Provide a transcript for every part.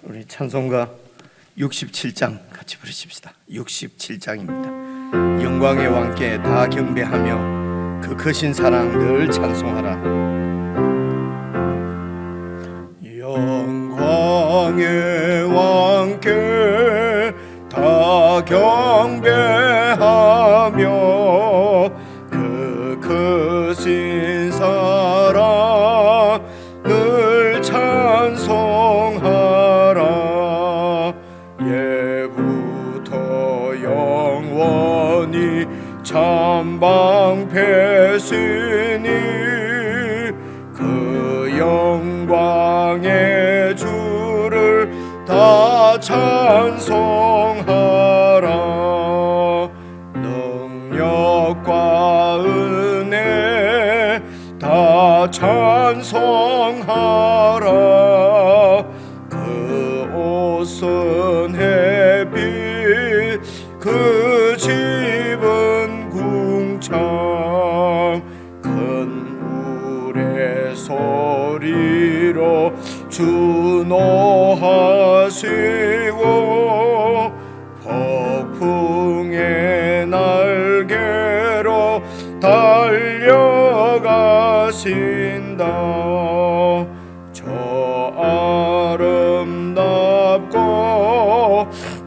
우리 찬송가 67장 같이 부르십시다. 67장입니다. 영광의 왕께 다 경배하며 그 크신 사랑 늘 찬송하라. 영광의 왕께 다 경배하며 그 크신 사랑 늘 찬송하라. 예부터 영원히 참방패시니 그 영광의 주를 다 찬송하라. 능력과 은혜 다 찬송하라. 그 옷은 햇빛 그 집은 궁창 큰 우레 소리로 주노하시고 폭풍의 날개로 달려가신다. 저 아름답고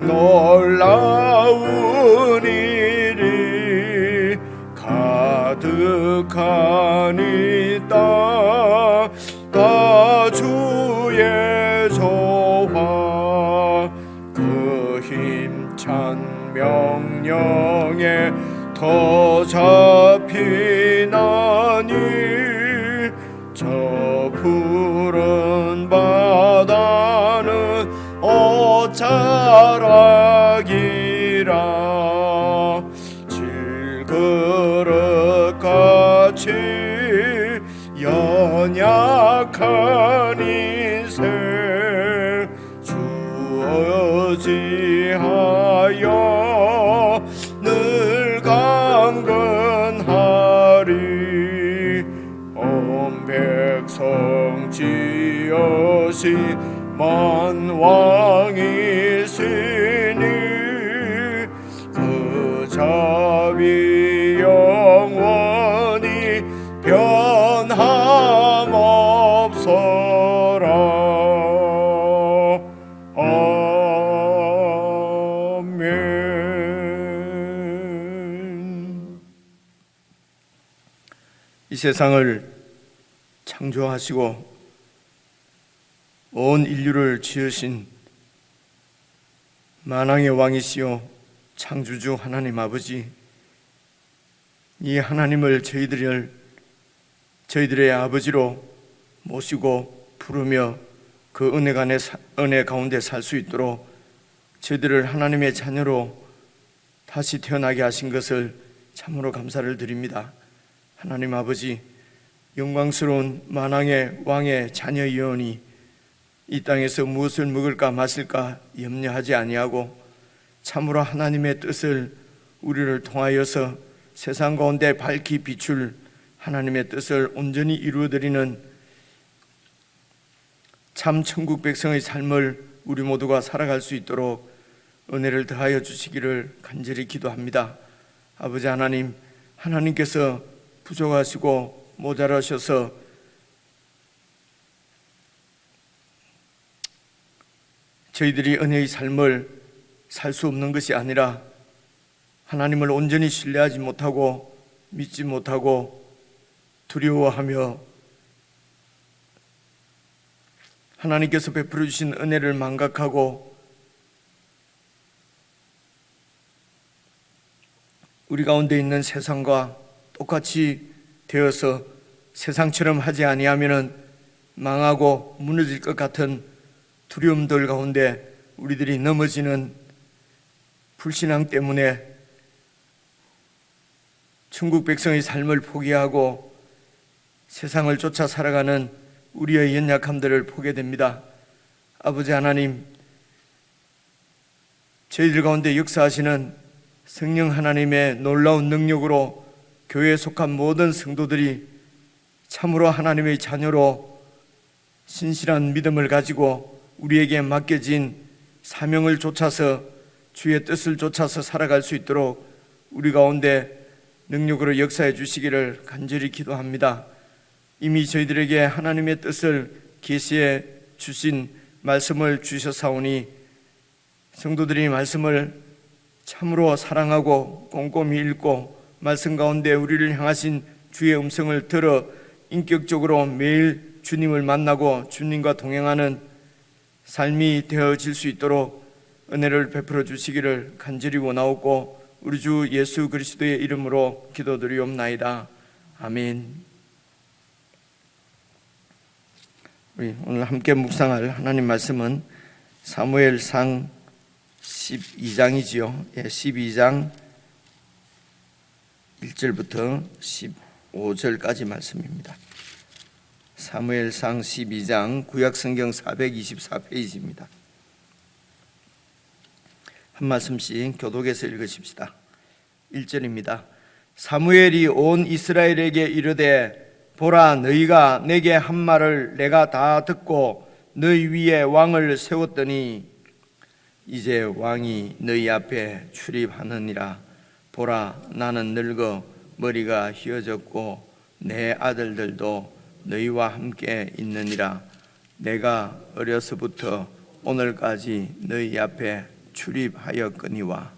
놀라운 일이 가득한 이 땅 다 주의 조화 그 힘찬 명령에 더 잡히나니 저 푸른 바다는 옷자락이라. 질그릇같이 연약한 인생 주어지하여 늘 강건하리. 온 백성 지으신 만왕이시니 그 자비 영원히 변함없어라. 아멘. 이 세상을 창조하시고 온 인류를 지으신 만왕의 왕이시요 창조주 하나님 아버지, 이 하나님을 저희들의 아버지로 모시고 부르며 그 은혜 가운데 살 수 있도록 저희들을 하나님의 자녀로 다시 태어나게 하신 것을 참으로 감사를 드립니다. 하나님 아버지, 영광스러운 만왕의 왕의 자녀이오니 이 땅에서 무엇을 먹을까 마실까 염려하지 아니하고 참으로 하나님의 뜻을 우리를 통하여서 세상 가운데 밝히 비출 하나님의 뜻을 온전히 이루어드리는 참 천국 백성의 삶을 우리 모두가 살아갈 수 있도록 은혜를 더하여 주시기를 간절히 기도합니다. 아버지 하나님, 하나님께서 부족하시고 모자라셔서 저희들이 은혜의 삶을 살 수 없는 것이 아니라 하나님을 온전히 신뢰하지 못하고 믿지 못하고 두려워하며 하나님께서 베풀어 주신 은혜를 망각하고 우리 가운데 있는 세상과 똑같이 되어서 세상처럼 하지 아니하면 망하고 무너질 것 같은 두려움들 가운데 우리들이 넘어지는 불신앙 때문에 천국 백성의 삶을 포기하고 세상을 쫓아 살아가는 우리의 연약함들을 보게 됩니다. 아버지 하나님, 저희들 가운데 역사하시는 성령 하나님의 놀라운 능력으로 교회에 속한 모든 성도들이 참으로 하나님의 자녀로 신실한 믿음을 가지고 우리에게 맡겨진 사명을 쫓아서 주의 뜻을 쫓아서 살아갈 수 있도록 우리 가운데 능력으로 역사해 주시기를 간절히 기도합니다. 이미 저희들에게 하나님의 뜻을 계시해 주신 말씀을 주셨사오니 성도들이 말씀을 참으로 사랑하고 꼼꼼히 읽고 말씀 가운데 우리를 향하신 주의 음성을 들어 인격적으로 매일 주님을 만나고 주님과 동행하는 삶이 되어질 수 있도록 은혜를 베풀어 주시기를 간절히 원하옵고 우리 주 예수 그리스도의 이름으로 기도드리옵나이다. 아멘. 우리 오늘 함께 묵상할 하나님 말씀은 사무엘상 12장이지요. 12장 1절부터 15절까지 말씀입니다. 사무엘상 12장 구약성경 424페이지입니다. 한 말씀씩 교독해서 읽으십시다. 1절입니다. 사무엘이 온 이스라엘에게 이르되 보라, 너희가 내게 한 말을 내가 다 듣고 너희 위에 왕을 세웠더니 이제 왕이 너희 앞에 출입하느니라. 보라, 나는 늙어 머리가 휘어졌고 내 아들들도 너희와 함께 있느니라. 내가 어려서부터 오늘까지 너희 앞에 출입하였거니와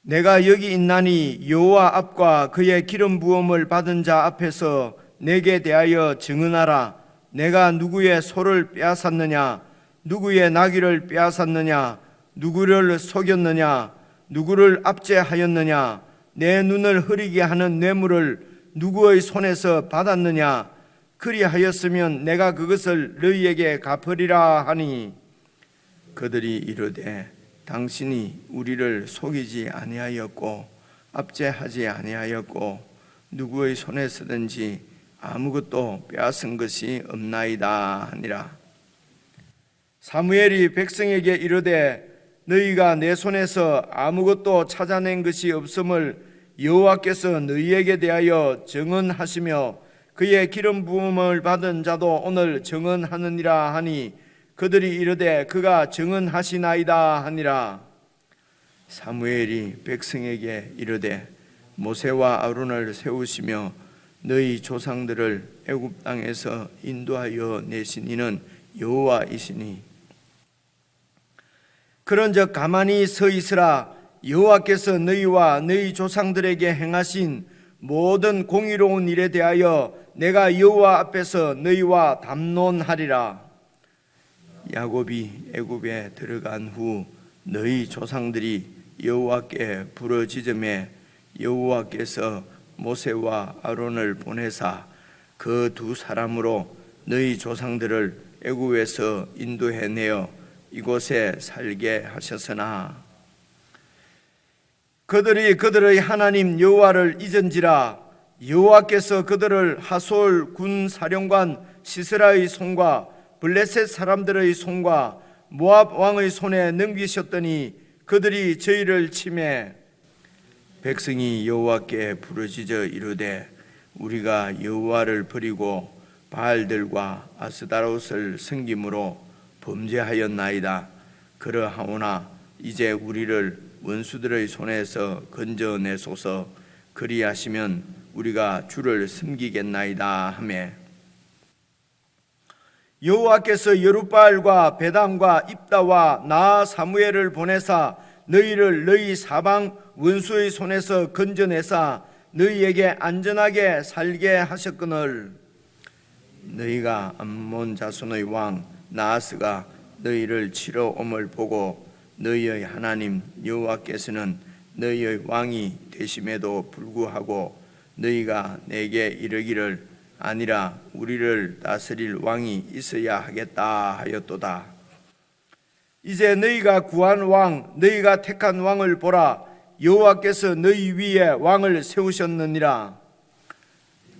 내가 여기 있나니 여호와 앞과 그의 기름 부음을 받은 자 앞에서 내게 대하여 증언하라. 내가 누구의 소를 빼앗았느냐? 누구의 나귀를 빼앗았느냐? 누구를 속였느냐? 누구를 압제하였느냐? 내 눈을 흐리게 하는 뇌물을 누구의 손에서 받았느냐? 그리하였으면 내가 그것을 너희에게 갚으리라 하니 그들이 이르되 당신이 우리를 속이지 아니하였고 압제하지 아니하였고 누구의 손에서든지 아무것도 빼앗은 것이 없나이다 하니라. 사무엘이 백성에게 이르되 너희가 내 손에서 아무것도 찾아낸 것이 없음을 여호와께서 너희에게 대하여 증언하시며 그의 기름 부음을 받은 자도 오늘 증언하느니라 하니 그들이 이르되 그가 증언하시나이다 하니라. 사무엘이 백성에게 이르되 모세와 아론을 세우시며 너희 조상들을 애굽 땅에서 인도하여 내신 이는 여호와이시니 그런즉 가만히 서 있으라. 여호와께서 너희와 너희 조상들에게 행하신 모든 공의로운 일에 대하여 내가 여호와 앞에서 너희와 담론하리라. 야곱이 애굽에 들어간 후 너희 조상들이 여호와께 부르짖음에 여호와께서 모세와 아론을 보내사 그 두 사람으로 너희 조상들을 애굽에서 인도해내어 이곳에 살게 하셨으나 그들이 그들의 하나님 여호와를 잊은지라. 여호와께서 그들을 하솔 군 사령관 시스라의 손과 블레셋 사람들의 손과 모압 왕의 손에 넘기셨더니 그들이 저희를 치매 백성이 여호와께 부르짖어 이르되 우리가 여호와를 버리고 바알들과 아스다롯을 섬김으로 범죄하였나이다. 그러하오나 이제 우리를 원수들의 손에서 건져내소서. 그리하시면 우리가 주를 섬기겠나이다 하매 여호와께서 여룻바알과 베단과 입다와 나 사무엘을 보내사 너희를 너희 사방 원수의 손에서 건져내사 너희에게 안전하게 살게 하셨거늘 너희가 암몬 자손의 왕 나하스가 너희를 치러 옴을 보고 너희의 하나님 여호와께서는 너희의 왕이 되심에도 불구하고 너희가 내게 이르기를 아니라 우리를 다스릴 왕이 있어야 하겠다 하였도다. 이제 너희가 구한 왕 너희가 택한 왕을 보라. 여호와께서 너희 위에 왕을 세우셨느니라.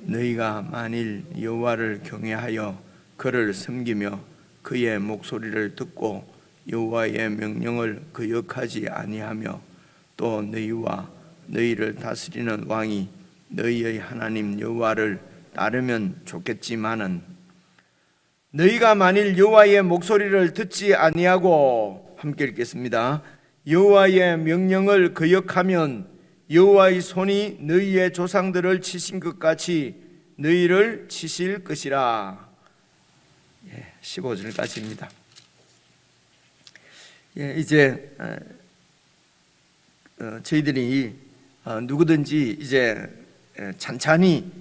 너희가 만일 여호와를 경외하여 그를 섬기며 그의 목소리를 듣고 여호와의 명령을 거역하지 아니하며 또 너희와 너희를 다스리는 왕이 너희의 하나님 여호와를 따르면 좋겠지만은 너희가 만일 여호와의 목소리를 듣지 아니하고, 함께 읽겠습니다. 여호와의 명령을 거역하면 여호와의 손이 너희의 조상들을 치신 것 같이 너희를 치실 것이라. 15절까지입니다. 이제 저희들이 누구든지 이제 찬찬히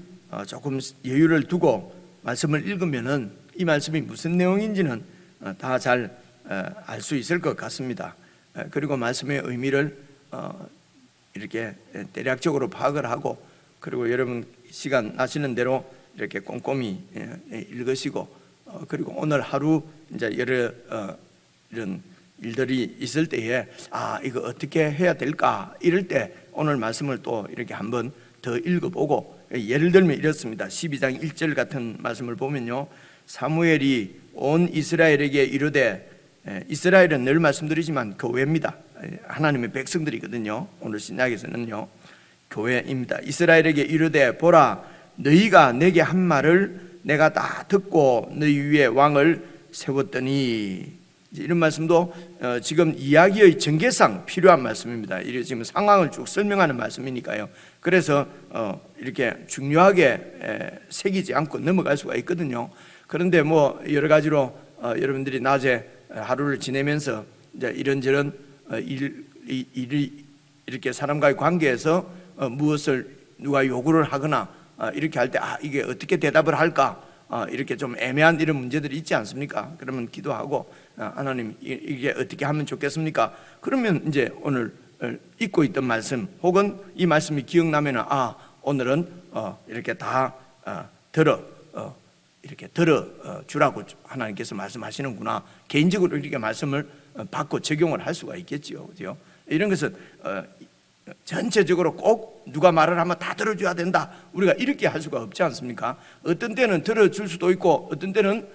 조금 여유를 두고 말씀을 읽으면은 이 말씀이 무슨 내용인지는 다 잘 알 수 있을 것 같습니다. 그리고 말씀의 의미를 이렇게 대략적으로 파악을 하고, 그리고 여러분 시간 나시는 대로 이렇게 꼼꼼히 읽으시고, 그리고 오늘 하루 이제 여러 이런 일들이 있을 때에 이거 어떻게 해야 될까 이럴 때 오늘 말씀을 또 이렇게 한번 더 읽어보고, 예를 들면 이렇습니다. 12장 1절 같은 말씀을 보면요, 사무엘이 온 이스라엘에게 이르되, 이스라엘은 늘 말씀드리지만 교회입니다. 하나님의 백성들이거든요. 오늘 신약에서는요 교회입니다. 이스라엘에게 이르되, 보라, 너희가 내게 한 말을 내가 다 듣고 너희 위에 왕을 세웠더니, 이런 말씀도 지금 이야기의 전개상 필요한 말씀입니다. 이게 지금 상황을 쭉 설명하는 말씀이니까요. 그래서 이렇게 중요하게 새기지 않고 넘어갈 수가 있거든요. 그런데 뭐 여러 가지로 여러분들이 낮에 하루를 지내면서 이제 이런저런 일이 이렇게 사람과의 관계에서 무엇을 누가 요구를 하거나 이렇게 할 때 이게 어떻게 대답을 할까, 이렇게 좀 애매한 이런 문제들이 있지 않습니까? 그러면 기도하고, 하나님 이게 어떻게 하면 좋겠습니까? 그러면 이제 오늘 읽고 있던 말씀 혹은 이 말씀이 기억나면은 오늘은 이렇게 다 이렇게 들어 주라고 하나님께서 말씀하시는구나. 개인적으로 이렇게 말씀을 받고 적용을 할 수가 있겠지요, 그죠? 이런 것은 전체적으로 꼭 누가 말을 하면 다 들어줘야 된다, 우리가 이렇게 할 수가 없지 않습니까? 어떤 때는 들어줄 수도 있고, 어떤 때는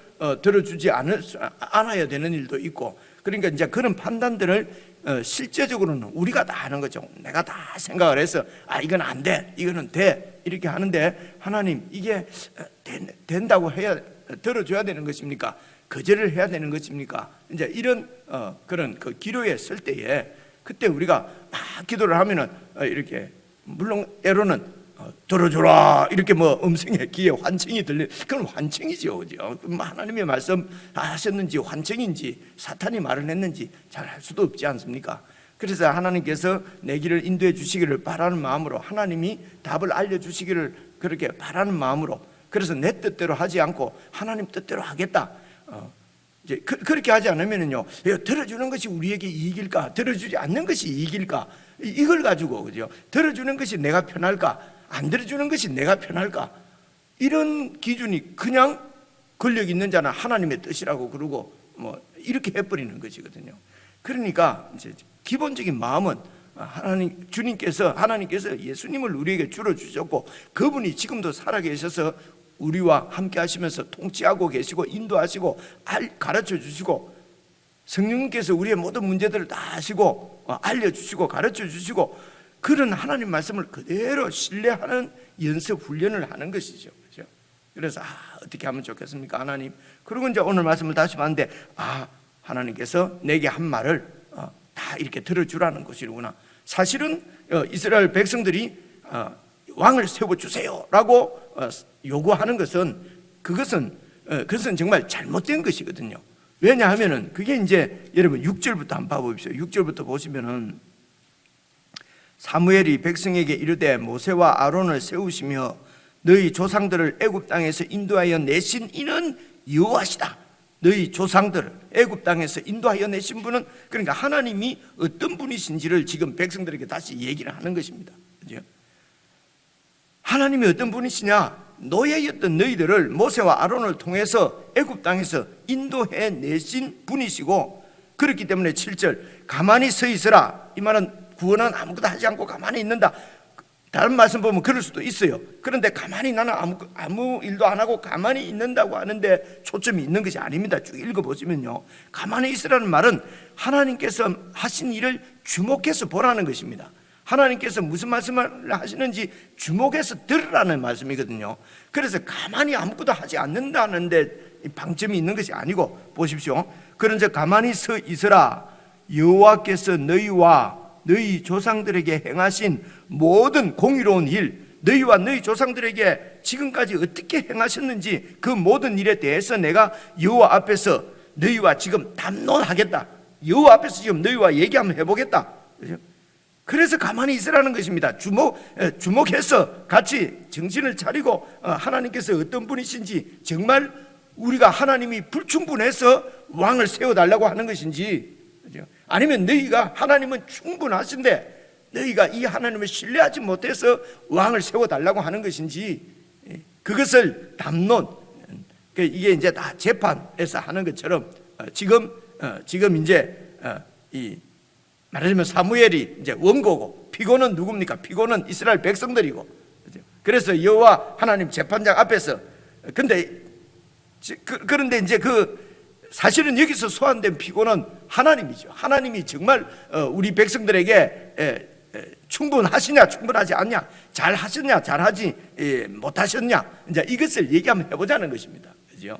들어주지 않아야 되는 일도 있고, 그러니까 이제 그런 판단들을 실제적으로는 우리가 다 하는 거죠. 내가 다 생각을 해서 이건 안 돼, 이거는 돼, 이렇게 하는데, 하나님 이게 된다고 해야 들어줘야 되는 것입니까? 거절을 해야 되는 것입니까? 이제 이런 그런 그 기로에 설 때에, 그때 우리가 막 기도를 하면은 이렇게, 물론 때로는 들어줘라 이렇게 뭐 음성의 귀에 환청이 들리, 그건 환청이죠, 그죠? 하나님의 말씀 하셨는지 환청인지 사탄이 말을 했는지 잘 알 수도 없지 않습니까? 그래서 하나님께서 내 길을 인도해 주시기를 바라는 마음으로, 하나님이 답을 알려주시기를 그렇게 바라는 마음으로, 그래서 내 뜻대로 하지 않고 하나님 뜻대로 하겠다. 이제 그렇게 하지 않으면은요, 들어주는 것이 우리에게 이익일까, 들어주지 않는 것이 이익일까, 이걸 가지고, 그죠? 들어주는 것이 내가 편할까, 안 들어주는 것이 내가 편할까, 이런 기준이 그냥 권력 있는 자는 하나님의 뜻이라고 그러고 뭐 이렇게 해버리는 것이거든요. 그러니까 이제 기본적인 마음은 하나님께서 예수님을 우리에게 주러 주셨고, 그분이 지금도 살아계셔서 우리와 함께 하시면서 통치하고 계시고 인도하시고 가르쳐 주시고, 성령님께서 우리의 모든 문제들을 다 아시고 알려주시고 가르쳐 주시고, 그런 하나님 말씀을 그대로 신뢰하는 연습 훈련을 하는 것이죠, 그렇죠? 그래서 어떻게 하면 좋겠습니까, 하나님? 그리고 이제 오늘 말씀을 다시 봤는데, 하나님께서 내게 한 말을 다 이렇게 들어주라는 것이구나. 사실은 이스라엘 백성들이 왕을 세워주세요라고 요구하는 그것은 정말 잘못된 것이거든요. 왜냐하면은 그게 이제 여러분 6절부터 한번 봐보십시오. 6절부터 보시면은, 사무엘이 백성에게 이르되, 모세와 아론을 세우시며 너희 조상들을 애굽 땅에서 인도하여 내신 이는 여호와시다. 너희 조상들을 애굽 땅에서 인도하여 내신 분은, 그러니까 하나님이 어떤 분이신지를 지금 백성들에게 다시 얘기를 하는 것입니다, 그죠? 하나님이 어떤 분이시냐? 노예였던 너희들을 모세와 아론을 통해서 애굽 땅에서 인도해 내신 분이시고, 그렇기 때문에 7절 가만히 서 있으라, 이 말은 구원은 아무것도 하지 않고 가만히 있는다. 다른 말씀 보면 그럴 수도 있어요. 그런데 가만히 나는 아무 일도 안 하고 가만히 있는다고 하는데 초점이 있는 것이 아닙니다. 쭉 읽어보시면요, 가만히 있으라는 말은 하나님께서 하신 일을 주목해서 보라는 것입니다. 하나님께서 무슨 말씀을 하시는지 주목해서 들으라는 말씀이거든요. 그래서 가만히 아무것도 하지 않는다는데 방점이 있는 것이 아니고 보십시오. 그런즉 가만히 서 있으라. 여호와께서 너희와 너희 조상들에게 행하신 모든 공의로운 일, 너희와 너희 조상들에게 지금까지 어떻게 행하셨는지 그 모든 일에 대해서 내가 여호와 앞에서 너희와 지금 담론하겠다. 여호와 앞에서 지금 너희와 얘기 한번 해보겠다. 그래서 가만히 있으라는 것입니다. 주목해서 같이 정신을 차리고 하나님께서 어떤 분이신지, 정말 우리가 하나님이 불충분해서 왕을 세워달라고 하는 것인지, 아니면 너희가 하나님은 충분하신데 너희가 이 하나님을 신뢰하지 못해서 왕을 세워달라고 하는 것인지, 그것을 담론, 이게 이제 다 재판에서 하는 것처럼 지금 이제 말하자면 사무엘이 이제 원고고, 피고는 누굽니까? 피고는 이스라엘 백성들이고, 그래서 여호와 하나님 재판장 앞에서, 그런데 이제 사실은 여기서 소환된 피고는 하나님이죠. 하나님이 정말 우리 백성들에게 충분하시냐, 충분하지 않냐, 잘하셨냐, 잘하지 못하셨냐, 이제 이것을 얘기 한번 해보자는 것입니다. 그죠?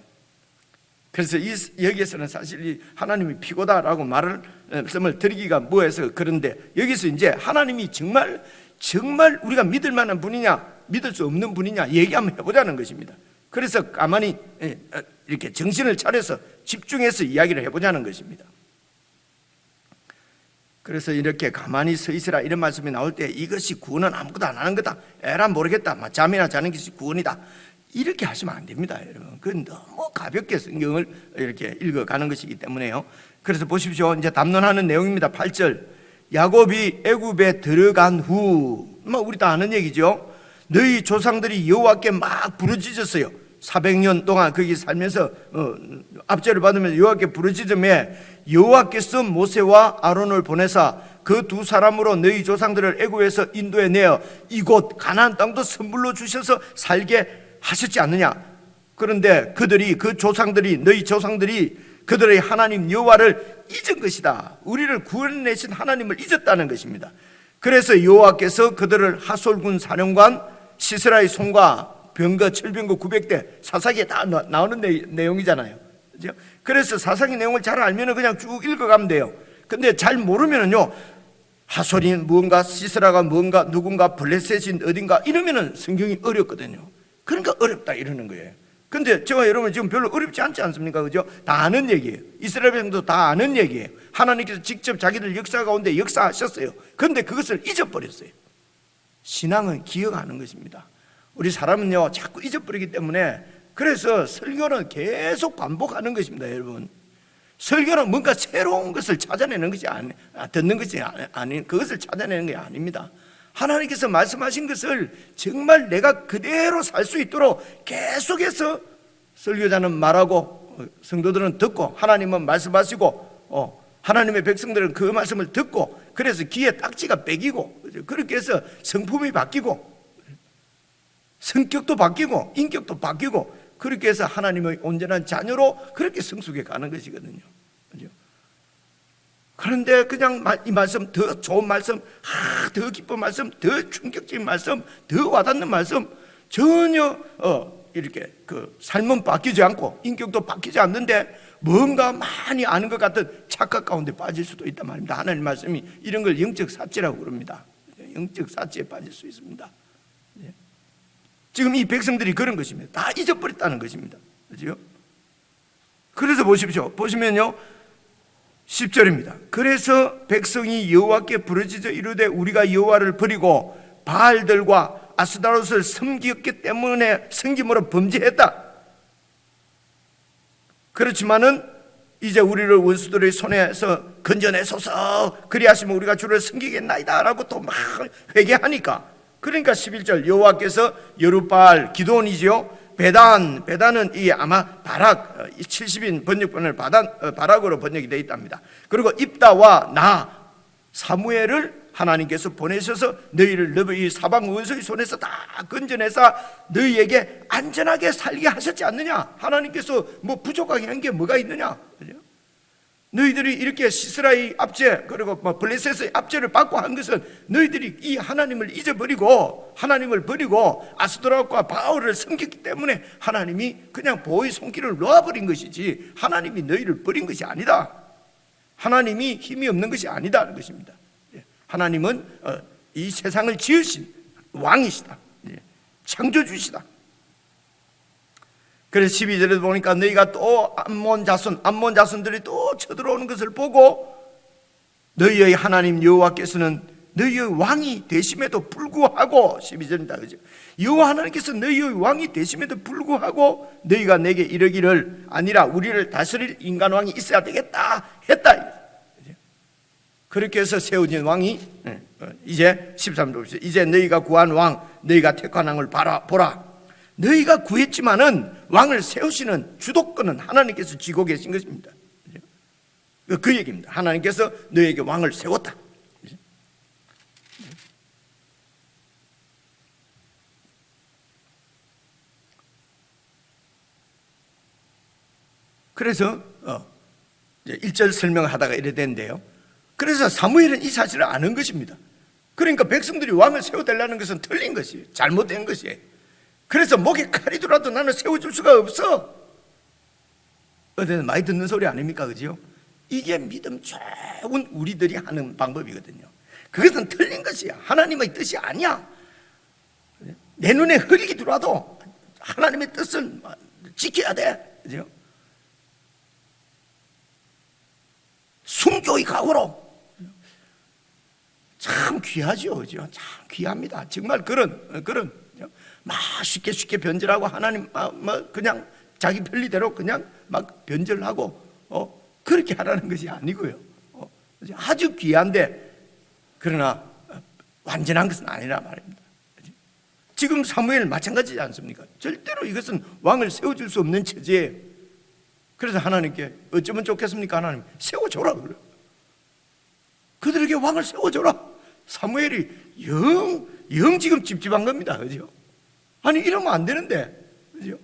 그래서 여기에서는 사실 이 하나님이 피고다라고 말씀을 드리기가 뭐해서 그런데, 여기서 이제 하나님이 정말 우리가 믿을 만한 분이냐, 믿을 수 없는 분이냐 얘기 한번 해보자는 것입니다. 그래서 가만히 이렇게 정신을 차려서 집중해서 이야기를 해보자는 것입니다. 그래서 이렇게 가만히 서 있으라 이런 말씀이 나올 때, 이것이 구원은 아무것도 안 하는 거다, 에라 모르겠다, 잠이나 자는 것이 구원이다, 이렇게 하시면 안 됩니다, 여러분. 그건 너무 가볍게 성경을 이렇게 읽어가는 것이기 때문에요. 그래서 보십시오. 이제 담론하는 내용입니다. 8절. 야곱이 애굽에 들어간 후, 우리 다 아는 얘기죠. 너희 조상들이 여호와께 막 부르짖었어요. 400년 동안 거기 살면서 압제를 받으면서 여호와께 부르짖음에 여호와께서 모세와 아론을 보내사 그 두 사람으로 너희 조상들을 애굽에서 인도해 내어 이곳 가나안 땅도 선물로 주셔서 살게 하셨지 않느냐. 그런데 너희 조상들이 그들의 하나님 여호와를 잊은 것이다. 우리를 구원내신 하나님을 잊었다는 것입니다. 그래서 여호와께서 그들을 하솔군 사령관 시스라의 손과 병거, 철병거 900대, 사사기에 다 나오는 내용이잖아요. 그렇죠? 그래서 사사기 내용을 잘 알면 그냥 쭉 읽어가면 돼요. 근데 잘 모르면요, 하솔이 무언가, 시스라가 무언가, 누군가, 블레셋인 어딘가 이러면은 성경이 어렵거든요. 그러니까 어렵다 이러는 거예요. 근데 저와 여러분 지금 별로 어렵지 않지 않습니까? 그죠? 다 아는 얘기예요. 이스라엘 백성도 다 아는 얘기예요. 하나님께서 직접 자기들 역사 가운데 역사하셨어요. 그런데 그것을 잊어버렸어요. 신앙은 기억하는 것입니다. 우리 사람은요 자꾸 잊어버리기 때문에, 그래서 설교는 계속 반복하는 것입니다, 여러분. 설교는 뭔가 새로운 것을 찾아내는 것이 듣는 것이 아닌, 그것을 찾아내는 게 아닙니다. 하나님께서 말씀하신 것을 정말 내가 그대로 살 수 있도록 계속해서 설교자는 말하고 성도들은 듣고, 하나님은 말씀하시고 하나님의 백성들은 그 말씀을 듣고, 그래서 귀에 딱지가 빼기고, 그렇게 해서 성품이 바뀌고 성격도 바뀌고 인격도 바뀌고, 그렇게 해서 하나님의 온전한 자녀로 그렇게 성숙해 가는 것이거든요. 그렇죠? 그런데 그냥 이 말씀, 더 좋은 말씀, 더 기쁜 말씀, 더 충격적인 말씀, 더 와닿는 말씀, 전혀 이렇게 삶은 바뀌지 않고 인격도 바뀌지 않는데 뭔가 많이 아는 것 같은 착각 가운데 빠질 수도 있단 말입니다. 하나님 말씀이 이런 걸 영적 사치라고 그럽니다. 영적 사치에 빠질 수 있습니다. 지금 이 백성들이 그런 것입니다. 다 잊어버렸다는 것입니다. 그렇죠? 그래서 보시면요 10절입니다. 그래서 백성이 여호와께 부르짖어 이르되 우리가 여호와를 버리고 바알들과 아스타롯을 섬겼기 때문에 섬김으로 범죄했다. 그렇지만은 이제 우리를 원수들의 손에서 건져내소서, 그리하시면 우리가 주를 섬기겠나이다 라고 또 막 회개하니까, 그러니까 11절 여호와께서 여룻바알, 기드온이지요, 베단은 이 아마 바락, 70인 번역본을 바락으로 번역이 되어 있답니다. 그리고 입다와 나 사무엘을 하나님께서 보내셔서 너희 사방 원수의 손에서 다 건져내사 너희에게 안전하게 살게 하셨지 않느냐. 하나님께서 뭐 부족하게 한 게 뭐가 있느냐. 너희들이 이렇게 시스라의 압제 그리고 블레셋의 압제를 받고 한 것은 너희들이 이 하나님을 잊어버리고 하나님을 버리고 아스도라과 바알을 섬겼기 때문에 하나님이 그냥 보호의 손길을 놓아버린 것이지 하나님이 너희를 버린 것이 아니다. 하나님이 힘이 없는 것이 아니다는 것입니다. 하나님은 이 세상을 지으신 왕이시다. 창조주시다. 그래서 12절에 보니까 너희가 또 암몬 자손들이 또 쳐들어오는 것을 보고 너희의 하나님 여호와께서는 너희의 왕이 되심에도 불구하고 12절입니다. 그죠? 여호와 하나님께서 너희의 왕이 되심에도 불구하고 너희가 내게 이르기를 아니라 우리를 다스릴 인간 왕이 있어야 되겠다 했다. 그렇게 해서 세워진 왕이 이제 13절 봅시다. 이제 너희가 구한 왕 너희가 택한 왕을 보라. 너희가 구했지만은 왕을 세우시는 주도권은 하나님께서 쥐고 계신 것입니다. 그 얘기입니다. 하나님께서 너희에게 왕을 세웠다. 그래서 이제 1절 설명을 하다가 이래 되는데요. 그래서 사무엘은 이 사실을 아는 것입니다. 그러니까 백성들이 왕을 세워달라는 것은 틀린 것이에요. 잘못된 것이에요. 그래서 목에 칼이 들어도 나는 세워줄 수가 없어. 어디는 많이 듣는 소리 아닙니까? 그죠? 이게 믿음 좋은 우리들이 하는 방법이거든요. 그것은 틀린 것이야. 하나님의 뜻이 아니야. 내 눈에 흙이 들어와도 하나님의 뜻을 지켜야 돼. 그죠? 순교의 각오로. 참 귀하죠. 그죠? 참 귀합니다. 정말 그런 막 쉽게 변절하고 하나님 그냥 자기 편리대로 그냥 막 변절하고 그렇게 하라는 것이 아니고요. 아주 귀한데 그러나 완전한 것은 아니라 말입니다. 지금 사무엘 마찬가지지 않습니까? 절대로 이것은 왕을 세워줄 수 없는 처지예요. 그래서 하나님께 어쩌면 좋겠습니까? 하나님 세워줘라 그래요. 그들에게 왕을 세워줘라. 사무엘이 영 지금 찝찝한 겁니다. 그죠? 아니 이러면 안 되는데, 그죠?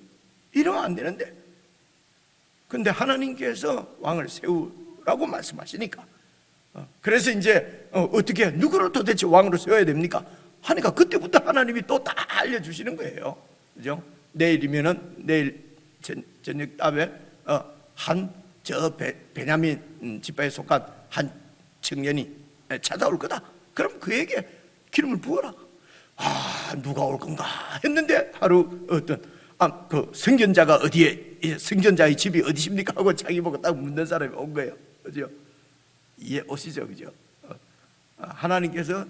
이러면 안 되는데. 근데 하나님께서 왕을 세우라고 말씀하시니까, 그래서 이제 어떻게 누구를 도대체 왕으로 세워야 됩니까? 하니까 그때부터 하나님이 또 다 알려주시는 거예요. 그죠? 내일이면은 내일 저녁 답에 저 베냐민 지파에 속한 한 청년이 찾아올 거다. 그럼 그에게 기름을 부어라. 누가 올 건가 했는데 하루 어떤 그 선견자가 어디에 선견자의 집이 어디십니까 하고 자기 보고 딱 묻는 사람이 온 거예요. 그죠? 이해 오시죠, 그죠? 하나님께서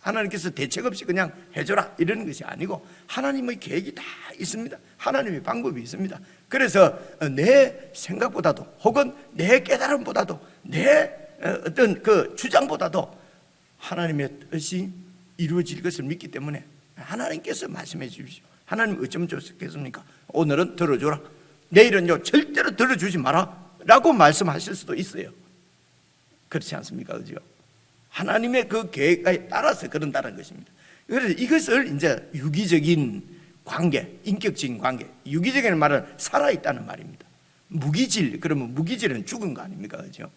하나님께서 대책 없이 그냥 해줘라 이러는 것이 아니고 하나님의 계획이 다 있습니다. 하나님의 방법이 있습니다. 그래서 내 생각보다도 혹은 내 깨달음보다도 내 어떤 그 주장보다도 하나님의 뜻이 이루어질 것을 믿기 때문에 하나님께서 말씀해 주십시오. 하나님 어쩌면 좋겠습니까? 오늘은 들어줘라. 내일은요 절대로 들어주지 마라 라고 말씀하실 수도 있어요. 그렇지 않습니까? 그죠? 하나님의 그 계획에 따라서 그런다는 것입니다. 그래서 이것을 이제 유기적인 관계, 인격적인 관계, 유기적인 말은 살아있다는 말입니다. 무기질, 그러면 무기질은 죽은 거 아닙니까? 그죠?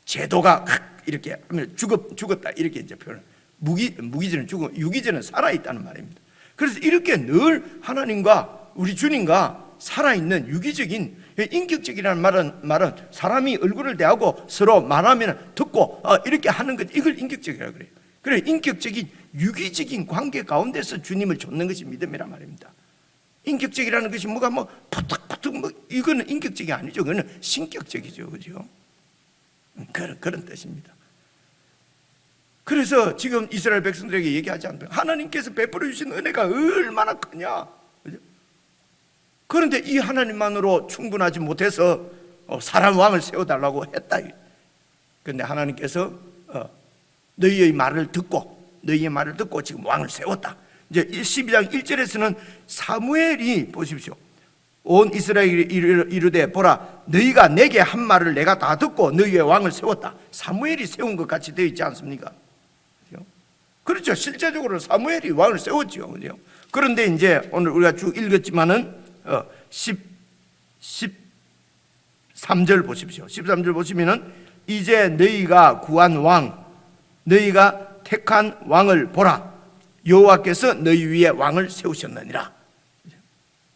제도가 이렇게 하면 죽었다 이렇게 이제 표현. 무기질은 죽은, 유기질은 살아있다는 말입니다. 그래서 이렇게 늘 하나님과 우리 주님과 살아있는 유기적인 인격적이라는 말은 사람이 얼굴을 대하고 서로 말하면 듣고 이렇게 하는 것, 이걸 인격적이라고 그래요. 그래, 인격적인 유기적인 관계 가운데서 주님을 좇는 것이 믿음이란 말입니다. 인격적이라는 것이 뭐가 푸득푸득 이거는 인격적이 아니죠. 그거는 신격적이죠. 그죠? 그런 뜻입니다. 그래서 지금 이스라엘 백성들에게 얘기하지 않습니까? 하나님께서 베풀어 주신 은혜가 얼마나 크냐. 그죠? 그런데 이 하나님만으로 충분하지 못해서 사람 왕을 세워달라고 했다. 그런데 하나님께서 너희의 말을 듣고 지금 왕을 세웠다. 이제 12장 1절에서는 사무엘이 보십시오. 온 이스라엘이 이르되 보라 너희가 내게 한 말을 내가 다 듣고 너희의 왕을 세웠다. 사무엘이 세운 것 같이 되어 있지 않습니까? 그렇죠. 실제적으로 사무엘이 왕을 세웠죠. 그죠? 그런데 이제 오늘 우리가 쭉 읽었지만은 3절 보십시오. 13절 보시면은 이제 너희가 구한 왕, 너희가 택한 왕을 보라. 여호와께서 너희 위에 왕을 세우셨느니라.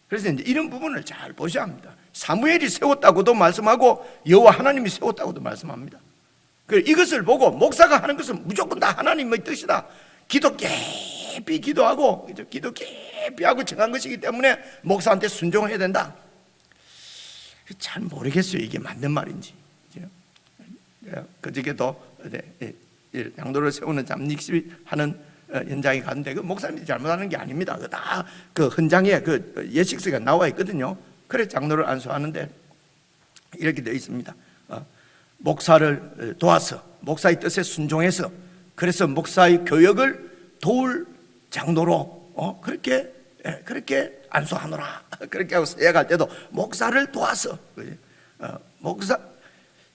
그래서 이제 이런 부분을 잘 보셔야 합니다. 사무엘이 세웠다고도 말씀하고 여호와 하나님이 세웠다고도 말씀합니다. 이것을 보고 목사가 하는 것은 무조건 다 하나님의 뜻이다. 기도 깊이 기도하고 기도 깊이 하고 정한 것이기 때문에 목사한테 순종해야 된다. 잘 모르겠어요. 이게 맞는 말인지. 그저께도 장로를 세우는 잠식하는 현장에 갔는데 그 목사님이 잘못하는 게 아닙니다. 다 그 헌장에 그 예식서가 나와 있거든요. 그래 장로를 안수하는데 이렇게 되어 있습니다. 목사를 도와서 목사의 뜻에 순종해서 그래서 목사의 교역을 도울 장로로 그렇게 안수하노라. 그렇게 하고 서약할 때도 목사를 도와서 목사.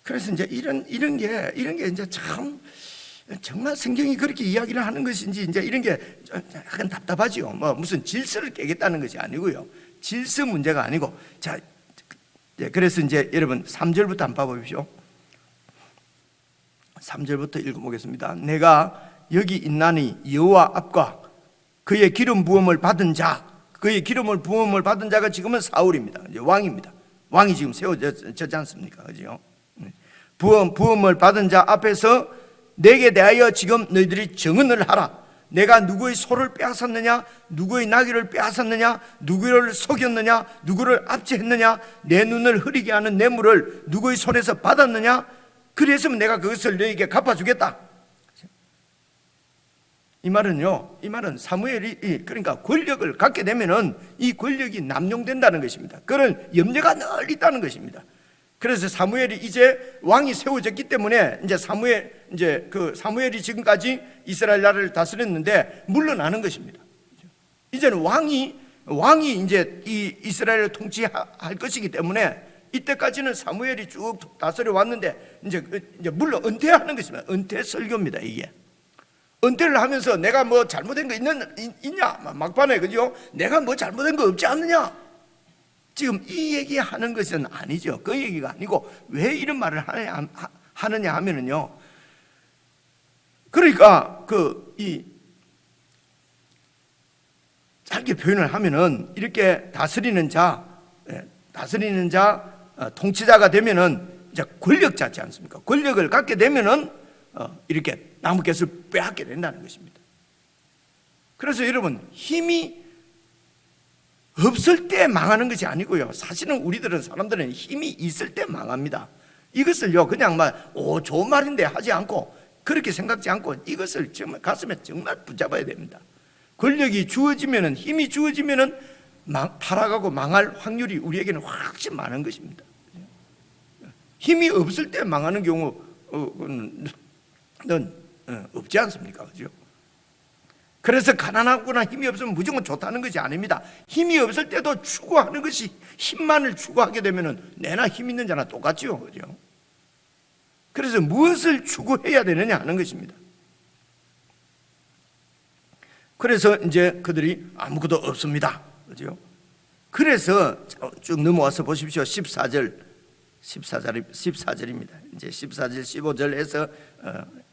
그래서 이제 이런 게 이제 참 정말 성경이 그렇게 이야기를 하는 것인지 이제 이런 게 약간 답답하지요. 뭐 무슨 질서를 깨겠다는 것이 아니고요. 질서 문제가 아니고 자 그래서 이제 여러분 3절부터 한번 봐보십시오. 3절부터 읽어보겠습니다. 내가 여기 있나니 여호와 앞과 그의 기름 부음을 받은 자, 그의 기름을 부음을 받은 자가 지금은 사울입니다. 이제 왕입니다. 왕이 지금 세워졌지 않습니까? 그죠? 부음을 받은 자 앞에서 내게 대하여 지금 너희들이 증언을 하라. 내가 누구의 소를 빼앗았느냐, 누구의 나귀를 빼앗았느냐, 누구를 속였느냐, 누구를 압제했느냐, 내 눈을 흐리게 하는 뇌물을 누구의 손에서 받았느냐. 그랬으면 내가 그것을 너희에게 갚아주겠다. 이 말은 사무엘이 그러니까 권력을 갖게 되면은 이 권력이 남용된다는 것입니다. 그런 염려가 늘 있다는 것입니다. 그래서 사무엘이 이제 왕이 세워졌기 때문에 이제 사무엘이 지금까지 이스라엘 나라를 다스렸는데 물러나는 것입니다. 이제는 왕이 이제 이 이스라엘을 통치할 것이기 때문에 이때까지는 사무엘이 쭉 다스려 왔는데 이제 물론 은퇴하는 것입니다. 은퇴 설교입니다. 이게 은퇴를 하면서 내가 뭐 잘못된 거 있냐 막판에 그죠? 내가 뭐 잘못된 거 없지 않느냐? 지금 이 얘기하는 것은 아니죠. 그 얘기가 아니고 왜 이런 말을 하느냐 하면은요. 그러니까 짧게 표현을 하면은 이렇게 다스리는 자, 통치자가 되면은 이제 권력자지 않습니까? 권력을 갖게 되면은 이렇게 남의 것을 빼앗게 된다는 것입니다. 그래서 여러분 힘이 없을 때 망하는 것이 아니고요. 사실은 사람들은 힘이 있을 때 망합니다. 이것을요 그냥 좋은 말인데 하지 않고 그렇게 생각지 않고 이것을 정말 가슴에 정말 붙잡아야 됩니다. 권력이 주어지면은 힘이 주어지면은 타락하고 망할 확률이 우리에게는 훨씬 많은 것입니다. 힘이 없을 때 망하는 경우는 없지 않습니까? 그죠? 그래서 가난하거나 힘이 없으면 무조건 좋다는 것이 아닙니다. 힘이 없을 때도 추구하는 것이 힘만을 추구하게 되면은 내나 힘 있는 자나 똑같죠. 그죠? 그래서 무엇을 추구해야 되느냐 하는 것입니다. 그래서 이제 그들이 아무것도 없습니다. 그죠? 그래서 쭉 넘어와서 보십시오. 14절입니다. 이제 14절, 15절 해서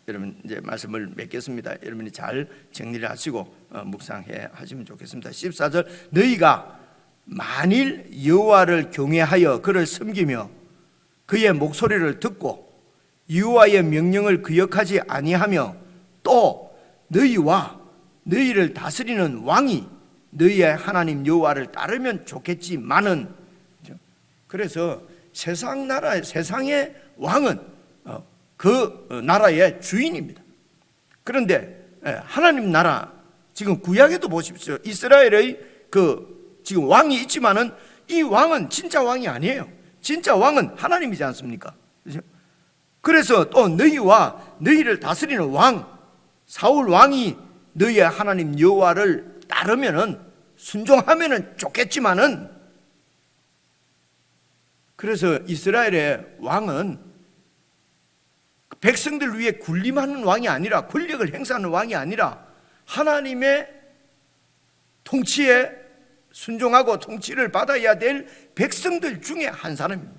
여러분 이제 말씀을 맺겠습니다. 여러분이 잘 정리를 하시고 묵상해 하시면 좋겠습니다. 14절 너희가 만일 여호와를 경외하여 그를 섬기며 그의 목소리를 듣고 여호와의 명령을 기억하지 아니하며 또 너희와 너희를 다스리는 왕이 너희의 하나님 여호와를 따르면 좋겠지만은 그래서 세상의 왕은 그 나라의 주인입니다. 그런데 하나님 나라 지금 구약에도 보십시오. 이스라엘의 지금 왕이 있지만은 이 왕은 진짜 왕이 아니에요. 진짜 왕은 하나님이지 않습니까? 그래서 또 너희와 너희를 다스리는 왕 사울 왕이 너희의 하나님 여호와를 따르면은 순종하면은 좋겠지만은 그래서 이스라엘의 왕은 백성들 위해 군림하는 왕이 아니라 권력을 행사하는 왕이 아니라 하나님의 통치에 순종하고 통치를 받아야 될 백성들 중에 한 사람입니다.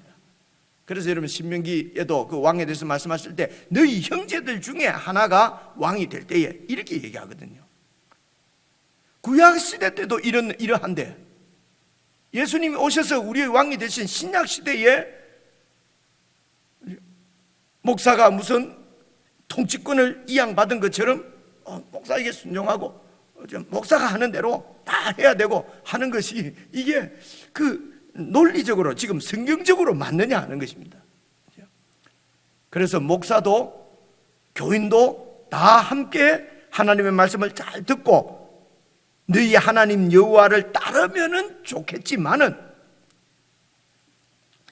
그래서 여러분 신명기에도 그 왕에 대해서 말씀하실 때 너희 형제들 중에 하나가 왕이 될 때에 이렇게 얘기하거든요. 구약 시대 때도 이러한데 예수님이 오셔서 우리의 왕이 되신 신약 시대에 목사가 무슨 통치권을 이양받은 것처럼 목사에게 순종하고 목사가 하는 대로 다 해야 되고 하는 것이 이게 그 논리적으로 지금 성경적으로 맞느냐 하는 것입니다. 그래서 목사도 교인도 다 함께 하나님의 말씀을 잘 듣고 너희 하나님 여호와를 따르면은 좋겠지만은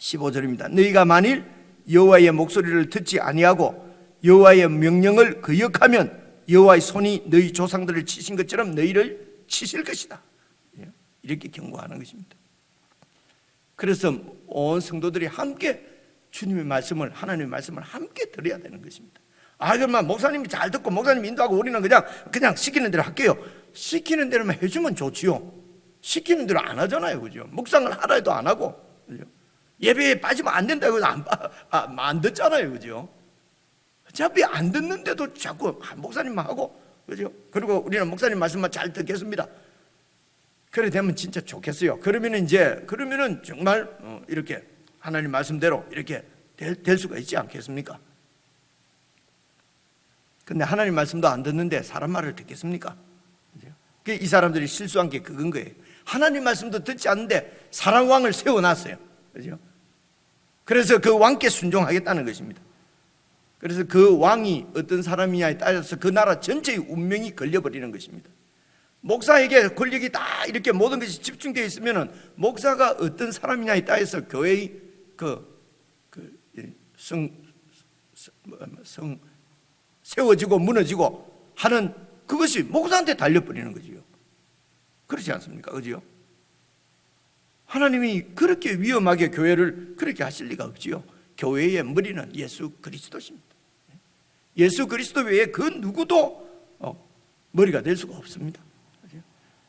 15절입니다. 너희가 만일 여호와의 목소리를 듣지 아니하고 여호와의 명령을 거역하면 여호와의 손이 너희 조상들을 치신 것처럼 너희를 치실 것이다. 이렇게 경고하는 것입니다. 그래서 온 성도들이 함께 주님의 말씀을, 하나님의 말씀을 함께 들어야 되는 것입니다. 그러면 목사님이 잘 듣고 목사님이 인도하고 우리는 그냥 시키는 대로 할게요. 시키는 대로만 해주면 좋지요. 시키는 대로 안 하잖아요, 그죠? 묵상을 하라 해도 안 하고, 그죠? 예배에 빠지면 안 된다고 해도 안 듣잖아요, 그죠? 어차피 안 듣는데도 자꾸 목사님만 하고, 그죠? 그리고 우리는 목사님 말씀만 잘 듣겠습니다. 그래 되면 진짜 좋겠어요. 그러면은 정말 이렇게 하나님 말씀대로 이렇게 될 수가 있지 않겠습니까? 근데 하나님 말씀도 안 듣는데 사람 말을 듣겠습니까? 이 사람들이 실수한 게 그건 거예요. 하나님 말씀도 듣지 않는데 사람 왕을 세워놨어요. 그죠? 그래서 그 왕께 순종하겠다는 것입니다. 그래서 그 왕이 어떤 사람이냐에 따라서 그 나라 전체의 운명이 걸려버리는 것입니다. 목사에게 권력이 다 이렇게 모든 것이 집중되어 있으면은 목사가 어떤 사람이냐에 따라서 교회의 세워지고 무너지고 하는 그것이 목사한테 달려버리는 거지요. 그렇지 않습니까? 그지요? 하나님이 그렇게 위험하게 교회를 그렇게 하실 리가 없지요. 교회의 머리는 예수 그리스도십니다. 예수 그리스도 외에 그 누구도 머리가 될 수가 없습니다.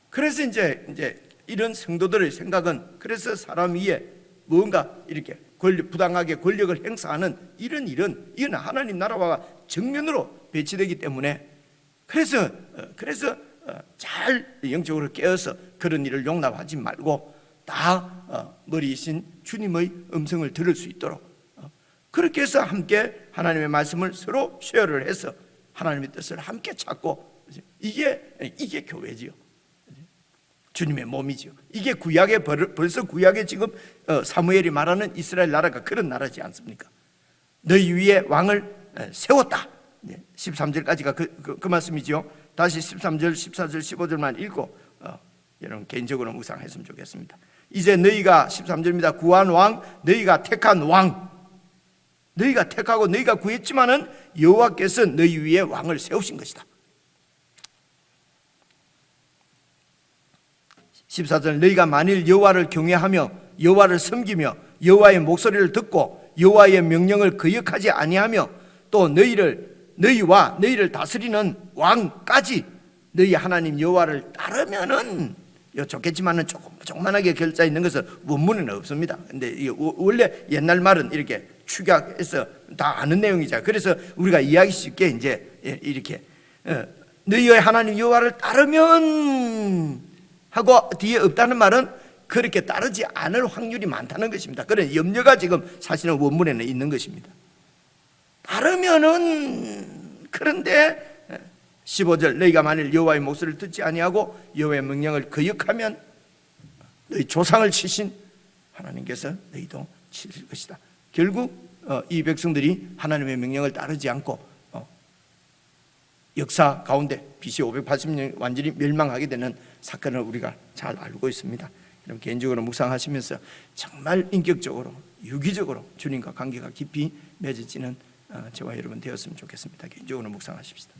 그래서 이제 이런 성도들의 생각은 그래서 사람 위에 뭔가 이렇게 부당하게 권력을 행사하는 이런 일은 이건 하나님 나라와 정면으로 배치되기 때문에 그래서 잘 영적으로 깨어서 그런 일을 용납하지 말고 다 머리이신 주님의 음성을 들을 수 있도록 그렇게 해서 함께 하나님의 말씀을 서로 쉐어를 해서 하나님의 뜻을 함께 찾고 이게 교회지요. 주님의 몸이죠. 이게 구약에 벌써 구약에 지금 사무엘이 말하는 이스라엘 나라가 그런 나라지 않습니까? 너희 위에 왕을 세웠다. 13절까지가 그 말씀이죠. 다시 13절, 14절, 15절만 읽고 여러분 개인적으로 묵상했으면 좋겠습니다. 이제 너희가 13절입니다. 구한 왕, 너희가 택한 왕, 너희가 택하고 너희가 구했지만은 여호와께서 너희 위에 왕을 세우신 것이다. 14절 너희가 만일 여호와를 경외하며 여호와를 섬기며 여호와의 목소리를 듣고 여호와의 명령을 거역하지 아니하며 또 너희와 너희를 다스리는 왕까지 너희 하나님 여호와를 따르면은 좋겠지만은 조그만하게 결자 있는 것은 원문에는 없습니다. 근데 원래 옛날 말은 이렇게 축약해서 다 아는 내용이죠. 그래서 우리가 이해하기 쉽게 이제 이렇게 너희의 하나님 여호와를 따르면 하고 뒤에 없다는 말은 그렇게 따르지 않을 확률이 많다는 것입니다. 그런 염려가 지금 사실은 원문에는 있는 것입니다. 따르면은 그런데 15절 너희가 만일 여호와의 목소리를 듣지 아니하고 여호와의 명령을 거역하면 너희 조상을 치신 하나님께서 너희도 치실 것이다. 결국 이 백성들이 하나님의 명령을 따르지 않고 역사 가운데 BC 580년 완전히 멸망하게 되는 사건을 우리가 잘 알고 있습니다. 여러분 개인적으로 묵상하시면서 정말 인격적으로 유기적으로 주님과 관계가 깊이 맺어지는 저와 여러분 되었으면 좋겠습니다. 개인적으로 묵상하십시다.